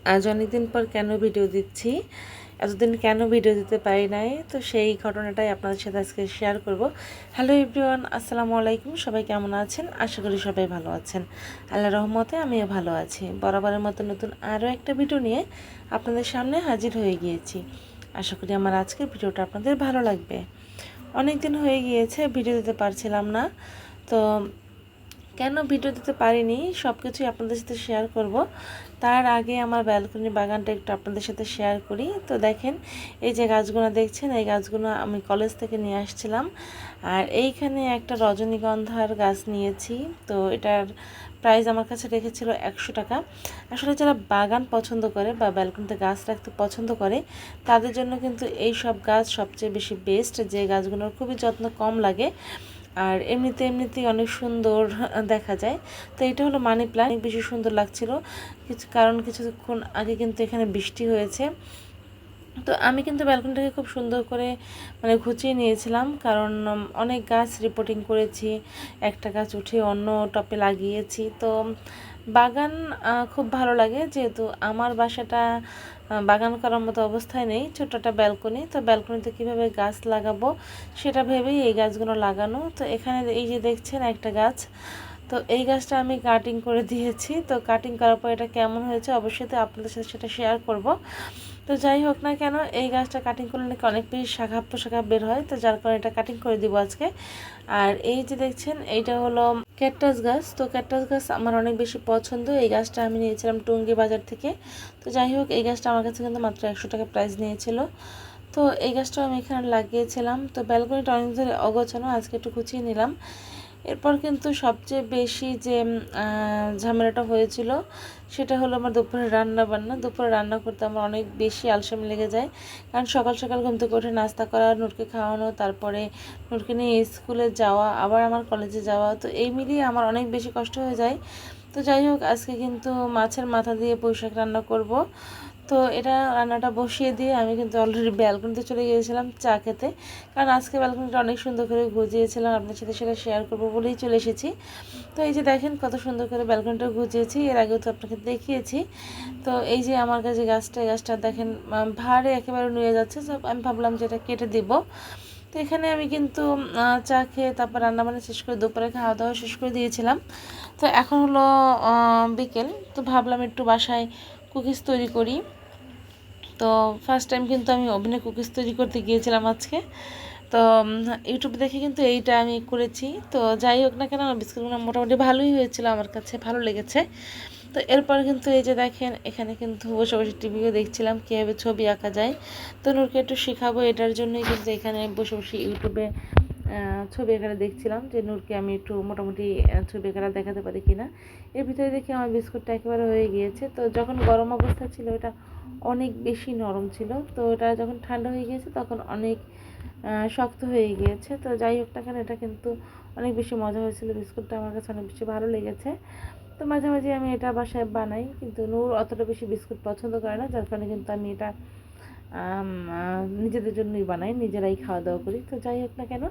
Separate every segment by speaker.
Speaker 1: আজ অনেকদিন পর কেন ভিডিও দিচ্ছি, এতদিন কেন ভিডিও দিতে পারি নাই, তো সেই ঘটনাটাই আপনাদের সাথে আজকে শেয়ার করব। হ্যালো এভরিওয়ান, আসসালামু আলাইকুম। সবাই কেমন আছেন? আশা করি সবাই ভালো আছেন। আল্লাহর রহমতে আমিও ভালো আছি। বরাবরের মতো নতুন আরও একটা ভিডিও নিয়ে আপনাদের সামনে হাজির হয়ে গিয়েছি। আশা করি আমার আজকের ভিডিওটা আপনাদের ভালো লাগবে। অনেক দিন হয়ে গিয়েছে ভিডিও দিতে পারছিলাম না, তো কেন ভিডিও দিতে পারিনি সব কিছুই আপনাদের সাথে শেয়ার করব। তার আগে আমার ব্যালকনি বাগানটা একটু আপনাদের সাথে শেয়ার করি। তো দেখেন, এই যে গাছগুলো দেখছেন, এই গাছগুলো আমি কলেজ থেকে নিয়ে আসছিলাম। আর এইখানে একটা রজনীগন্ধার গাছ নিয়েছি। তো এটার প্রাইস আমার কাছে রেখেছিল 100 টাকা। আসলে যারা বাগান পছন্দ করে বা ব্যালকনিতে গাছ রাখতে পছন্দ করে, তাদের জন্য কিন্তু এই সব গাছ সবচেয়ে বেশি বেস্ট, যে গাছগুলোর খুবই যত্ন কম লাগে আর এমনিতেই অনেক সুন্দর দেখা যায়। তো এটা হলো মানি প্ল্যান্ট, অনেক বেশি সুন্দর লাগছিল। কিছুক্ষণ আগে কিন্তু এখানে বৃষ্টি হয়েছে। তো আমি কিন্তু ব্যালকনিটাকে খুব সুন্দর করে গুছিয়ে নিয়েছিলাম, কারণ অনেক গাছ রিপোর্টিং করেছি, একটা গাছ উঠিয়ে অন্য টপে লাগিয়েছি। তো বাগান খুব ভালো লাগে, যেহেতু আমার বাসাটা বাগান করার মতো অবস্থায় নেই, ছোট একটা ব্যালকনি। তো ব্যালকনিতে কীভাবে গাছ লাগাবো সেটা ভেবেই এই গাছগুলো লাগানো। তো এখানে এই যে দেখছেন একটা গাছ, তো এই গাছটা আমি কাটিং করে দিয়েছি। তো কাটিং করার পর এটা কেমন হয়েছে অবশ্যই তো আপনাদের সাথে সেটা শেয়ার করব। তো যাই হোক না কেন, এই গাছটা কাটিং করলে নাকি অনেক বেশি শাখা প্রশাখা বের হয়, তো যার কারণে এটা কাটিং করে দিব আজকে। আর এই যে দেখছেন, এইটা হলো ক্যাকটাস গাছ। তো ক্যাকটাস গাছ আমার অনেক বেশি পছন্দ। এই গাছটা আমি নিয়েছিলাম টুঙ্গি বাজার থেকে। তো যাই হোক, এই গাছটা আমার কাছে কিন্তু মাত্র 100 টাকা প্রাইস নিয়েছিল। তো এই গাছটাও আমি এখানে লাগিয়েছিলাম। তো ব্যালকনিটা অনেক ধরে অগোছানো, আজকে একটু গুছিয়ে নিলাম। এরপর কিন্তু সবচেয়ে বেশি যে ঝামেলাটা হয়েছিল সেটা হলো আমার দুপুরে দুপুরে রান্না করতে আমার অনেক বেশি আলসেমি লেগে যায়। কারণ সকাল সকাল ঘুম থেকে উঠে নাস্তা করা, নুটকে খাওয়ানো, তারপরে নুটকে নিয়ে স্কুলে যাওয়া, আবার আমার কলেজে যাওয়া, তো এই মিলিয়ে আমার অনেক বেশি কষ্ট হয়ে যায়। তো যাই হোক, আজকে কিন্তু মাছের মাথা দিয়ে পুঁইশাক রান্না করব। তো এটা রান্নাটা বসিয়ে দিয়ে আমি কিন্তু অলরেডি ব্যালকনিতে চলে গিয়েছিলাম চা খেতে, কারণ আজকে ব্যালকনিটা অনেক সুন্দর করে গুজিয়েছিলাম, আপনার সাথে সেটা শেয়ার করবো বলেই চলে এসেছি। তো এই যে দেখেন কত সুন্দর করে ব্যালকনিটা গুজিয়েছি, এর আগেও তো আপনাকে দেখিয়েছি। তো এই যে আমার কাছে গাছটা দেখেন ভারে একেবারে নুয়ে যাচ্ছে, তো আমি ভাবলাম যে এটা কেটে দিব। তো এখানে আমি কিন্তু চা খেয়ে তারপর রান্নাবান্না শেষ করে দুপুরে খাওয়া দাওয়া শেষ করে দিয়েছিলাম। তো এখন হলো বিকেল, তো ভাবলাম একটু বাসায় কুকিজ তৈরি করি। তো ফার্স্ট টাইম কিন্তু আমি ওভেনে কুকিজ তৈরি করতে গিয়েছিলাম আজকে। তো ইউটিউব দেখে কিন্তু এইটা আমি করেছি। তো যাই হোক না কেন, আমার বিস্কুটগুলো মোটামুটি ভালোই হয়েছিল, আমার কাছে ভালো লেগেছে। তো এরপর কিন্তু এই যে দেখেন, এখানে কিন্তু বসে বসে টিভিও দেখছিলাম কীভাবে ছবি আঁকা যায়। তো নূরকে একটু শেখাবো, এটার জন্যই কিন্তু এখানে বসে বসে ইউটিউবে ছবি আঁকাটা দেখছিলাম, যে নূরকে আমি একটু মোটামুটি ছবি আঁকাটা দেখাতে পারি কিনা। এর ভিতরে দেখি আমার বিস্কুটটা একেবারে হয়ে গিয়েছে। তো যখন গরম অবস্থা ছিল এটা অনেক বেশি নরম ছিল, তো এটা যখন ঠান্ডা হয়ে গিয়েছে তখন অনেক শক্ত হয়ে গিয়েছে। তো যাই হোক না কেন, এটা কিন্তু অনেক বেশি মজা হয়েছিল, বিস্কুটটা আমার কাছে অনেক বেশি ভালো লেগেছে। তো মাঝে মাঝে আমি এটা বাসায় বানাই, কিন্তু নূর অতটা বেশি বিস্কুট পছন্দ করে না, যার কারণে কিন্তু আমি এটা নিজেদের জন্যই বানাই, নিজেরাই খাওয়া দাওয়া করি। তো যাই হোক না কেন,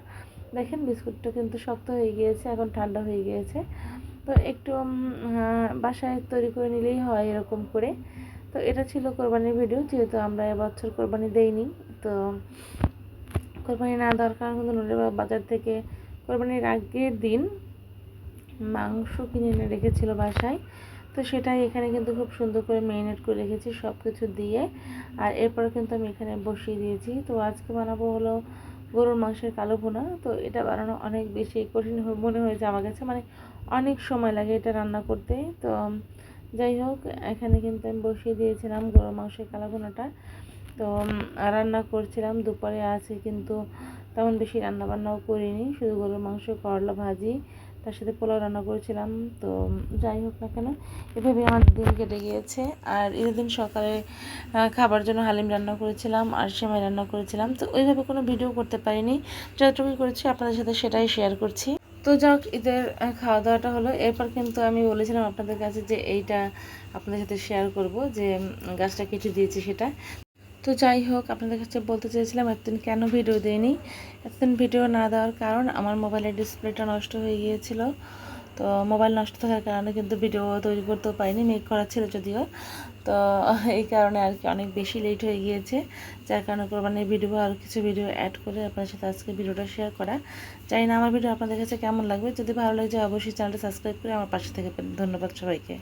Speaker 1: দেখেন বিস্কুটটা কিন্তু শক্ত হয়ে গিয়েছে, এখন ঠান্ডা হয়ে গিয়েছে। তো একটু বাসায় তৈরি করে নিলেই হয় এরকম করে। তো এটা ছিল কোরবানির ভিডিও, যেহেতু আমরা এবছর কোরবানি দেইনি। তো কোরবানি না দেওয়ার কারণ কিন্তু নুরের বাবা বাজার থেকে কোরবানির আগের দিন মাংস কিনে এনে রেখেছিল বাসায়। তো সেটাই এখানে কিন্তু খুব সুন্দর করে ম্যারিনেট করে রেখেছি সব কিছু দিয়ে। আর এরপরে কিন্তু আমি এখানে বসিয়ে দিয়েছি। তো আজকে বানাবো হলো গরুর মাংসের কালো ভুনা। তো এটা বানানো অনেক বেশি কঠিন মনে হয়েছে আমার কাছে, অনেক সময় লাগে এটা রান্না করতে। তো যাই হোক, এখানে কিন্তু আমি বসিয়ে দিয়েছিলাম গরুর মাংসের কালো ভুনাটা। তো রান্না করছিলাম দুপুরে, আছে কিন্তু তেমন বেশি রান্নাবান্নাও করিনি, শুধু গরুর মাংস, করলা ভাজি, তার সাথে পোলাও রান্না করেছিলাম। তো যাই হোক না কেন, এভাবে আমার দিন কেটে গিয়েছে। আর ঈদের দিন সকালে খাবার জন্য হালিম রান্না করেছিলাম আর সেমাই রান্না করেছিলাম। তো ওইভাবে কোনো ভিডিও করতে পারিনি, যতটুকু করেছি আপনাদের সাথে সেটাই শেয়ার করছি। তো যাক, ঈদের খাওয়া দাওয়াটা হলো। এরপর কিন্তু আমি বলেছিলাম আপনাদের কাছে যে এইটা আপনাদের সাথে শেয়ার করব, যে গাছটা কেটে দিয়েছি সেটা। তো যাই হোক, আপনাদের কাছে বলতে চেয়েছিলাম এতদিন কেন ভিডিও দিইনি। এতদিন ভিডিও না দেওয়ার কারণ আমার মোবাইলের ডিসপ্লেটা নষ্ট হয়ে গিয়েছিল। তো মোবাইল নষ্ট থাকার কারণে কিন্তু ভিডিও তৈরি করতেও পারিনি, মেক করা ছিল যদিও। তো এই কারণে আর কি অনেক বেশি লেট হয়ে গিয়েছে, যার কারণে কোরবানির ভিডিও আর কিছু ভিডিও অ্যাড করে আপনাদের সাথে আজকে ভিডিওটা শেয়ার করা। জানি না আমার ভিডিও আপনাদের কাছে কেমন লাগবে, যদি ভালো লাগে অবশ্যই চ্যানেলটা সাবস্ক্রাইব করে আমার পাশে থেকে ধন্যবাদ সবাইকে।